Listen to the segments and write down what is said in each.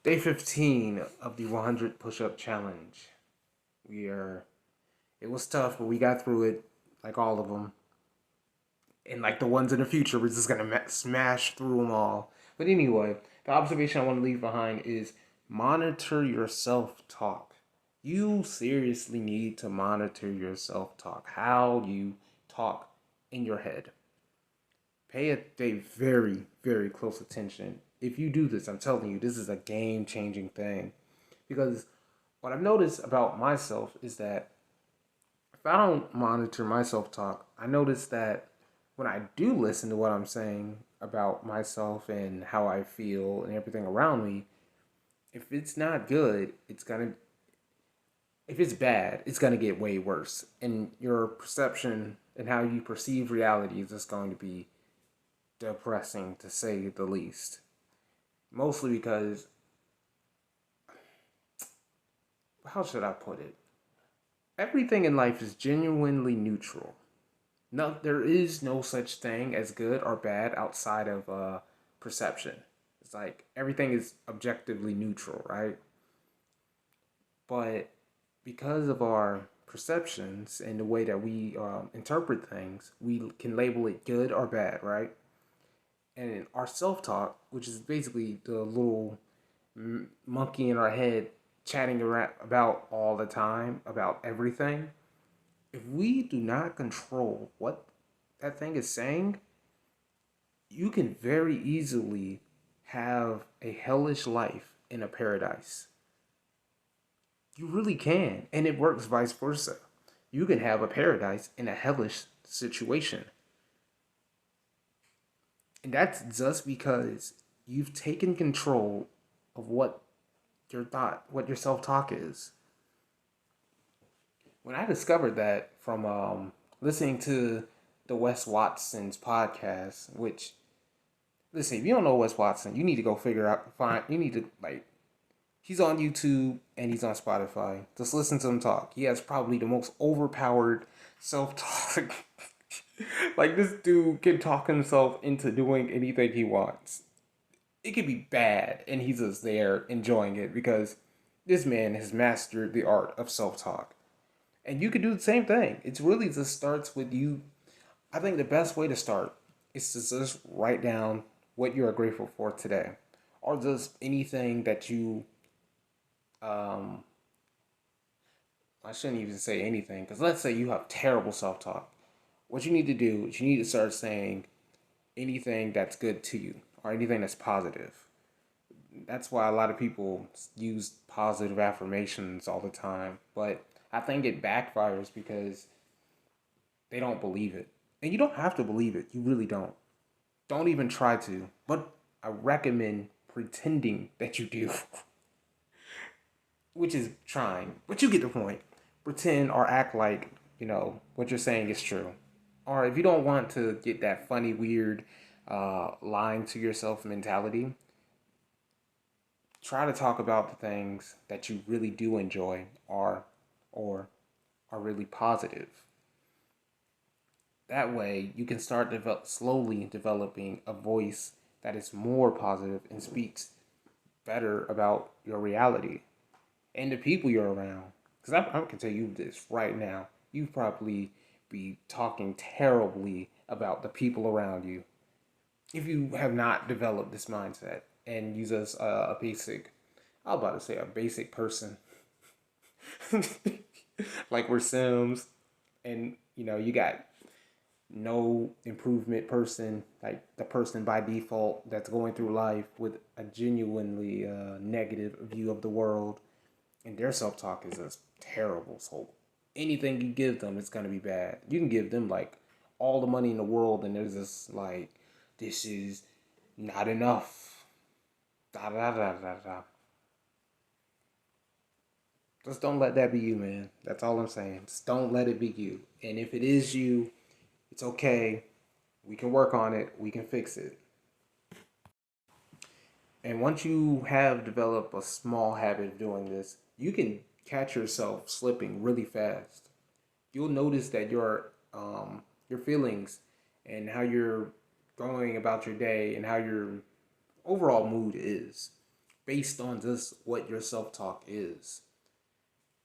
Day 15 of the 100 push-up challenge. We are. It was tough, but we got through it, like all of them. And like the ones in the future, we're just gonna smash through them all. But anyway, the observation I want to leave behind is monitor your self-talk. You seriously need to monitor your self-talk. How you talk in your head. Pay very, very close attention. If you do this, I'm telling you, this is a game changing thing. Because what I've noticed about myself is that if I don't monitor my self talk, I notice that when I do listen to what I'm saying about myself and how I feel and everything around me, if it's not good, if it's bad, it's gonna get way worse. And your perception and how you perceive reality is just going to be depressing to say the least. Mostly because, how should I put it? Everything in life is genuinely neutral. No, there is no such thing as good or bad outside of perception. It's like everything is objectively neutral, right? But because of our perceptions and the way that we interpret things, we can label it good or bad, right? And our self talk, which is basically the little monkey in our head chatting around about all the time about everything, if we do not control what that thing is saying, you can very easily have a hellish life in a paradise. You really can. And it works vice versa. You can have a paradise in a hellish situation. And that's just because you've taken control of what your self talk is. When I discovered that from listening to the Wes Watson's podcast, which, listen, if you don't know Wes Watson, you need to go you need to, like, he's on YouTube and he's on Spotify. Just listen to him talk. He has probably the most overpowered self talk. Like, this dude can talk himself into doing anything he wants. It could be bad, and he's just there enjoying it because this man has mastered the art of self talk. And you can do the same thing. It's really just starts with you. I think the best way to start is to just write down what you are grateful for today, or just anything that you. Um, I shouldn't even say anything because let's say you have terrible self talk. What you need to do is you need to start saying anything that's good to you or anything that's positive. That's why a lot of people use positive affirmations all the time, but I think it backfires because they don't believe it. And you don't have to believe it. You really don't. Don't even try to. But I recommend pretending that you do, which is trying. But you get the point. Pretend or act like, what you're saying is true. Or if you don't want to get that funny, weird, lying to yourself mentality, try to talk about the things that you really do enjoy or are really positive. That way, you can start slowly developing a voice that is more positive and speaks better about your reality and the people you're around. Because I can tell you this right now, you probably be talking terribly about the people around you if you have not developed this mindset and use as a basic, I was about to say a basic person, like we're Sims, and you got no improvement person, like the person by default that's going through life with a genuinely negative view of the world, and their self talk is just terrible. So anything you give them, it's gonna be bad. You can give them like all the money in the world, and there's this like, this is not enough. Da da da da da. Just don't let that be you, man. That's all I'm saying. Just don't let it be you. And if it is you, it's okay. We can work on it. We can fix it. And once you have developed a small habit of doing this, you can catch yourself slipping really fast. You'll notice that your feelings and how you're going about your day and how your overall mood is based on just what your self talk is.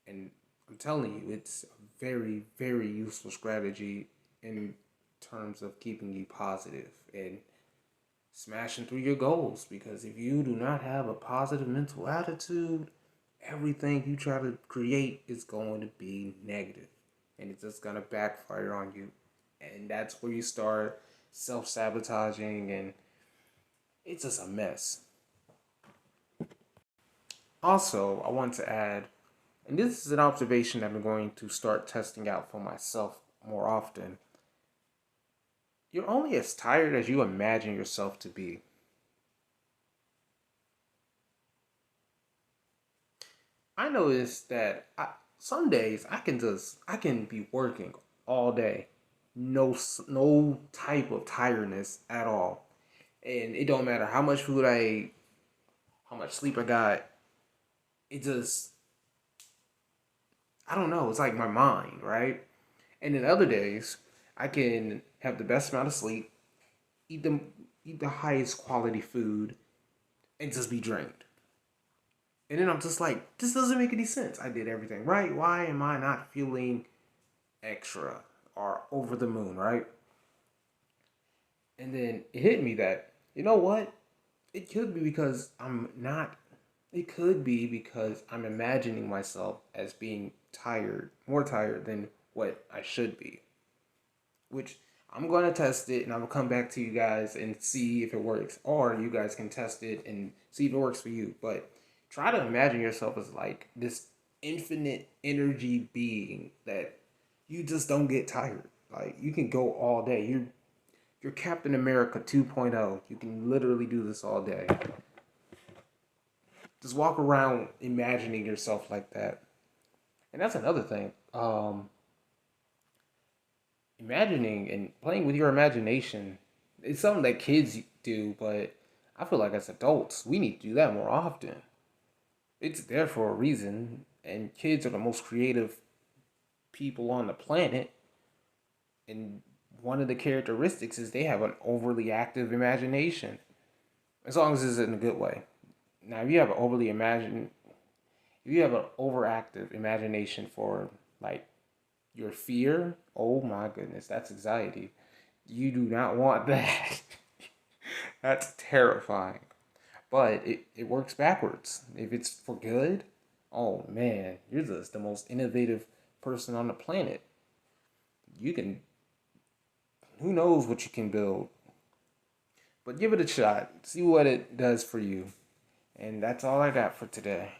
And I'm telling you, it's a very, very useful strategy in terms of keeping you positive and smashing through your goals. Because if you do not have a positive mental attitude, everything you try to create is going to be negative, and it's just going to backfire on you. And that's where you start self sabotaging, and it's just a mess. Also, I want to add, and this is an observation that I'm going to start testing out for myself more often. You're only as tired as you imagine yourself to be. I noticed that some days I can be working all day, no type of tiredness at all, and it don't matter how much food I ate, how much sleep I got. It just I don't know. It's like my mind, right? And then other days I can have the best amount of sleep, eat the eat the highest quality food, and just be drained. And then I'm just like, this doesn't make any sense. I did everything right. Why am I not feeling extra or over the moon, right? And then it hit me that, you know what? It could be because I'm not, it could be because I'm imagining myself as being tired, more tired than what I should be, which I'm going to test it and I'm going to come back to you guys and see if it works. Or you guys can test it and see if it works for you. But try to imagine yourself as like this infinite energy being that you just don't get tired. Like you can go all day. You're Captain America 2.0. You can literally do this all day. Just walk around imagining yourself like that. And that's another thing. Imagining and playing with your imagination, it's something that kids do, but I feel like as adults, we need to do that more often. It's there for a reason, and kids are the most creative people on the planet. And one of the characteristics is they have an overly active imagination, as long as it's in a good way. Now, if you have an overactive imagination for like your fear, oh my goodness, that's anxiety. You do not want that. That's terrifying. But it works backwards. If it's for good, oh man, you're just the most innovative person on the planet. You can, who knows what you can build. But give it a shot. See what it does for you. And that's all I got for today.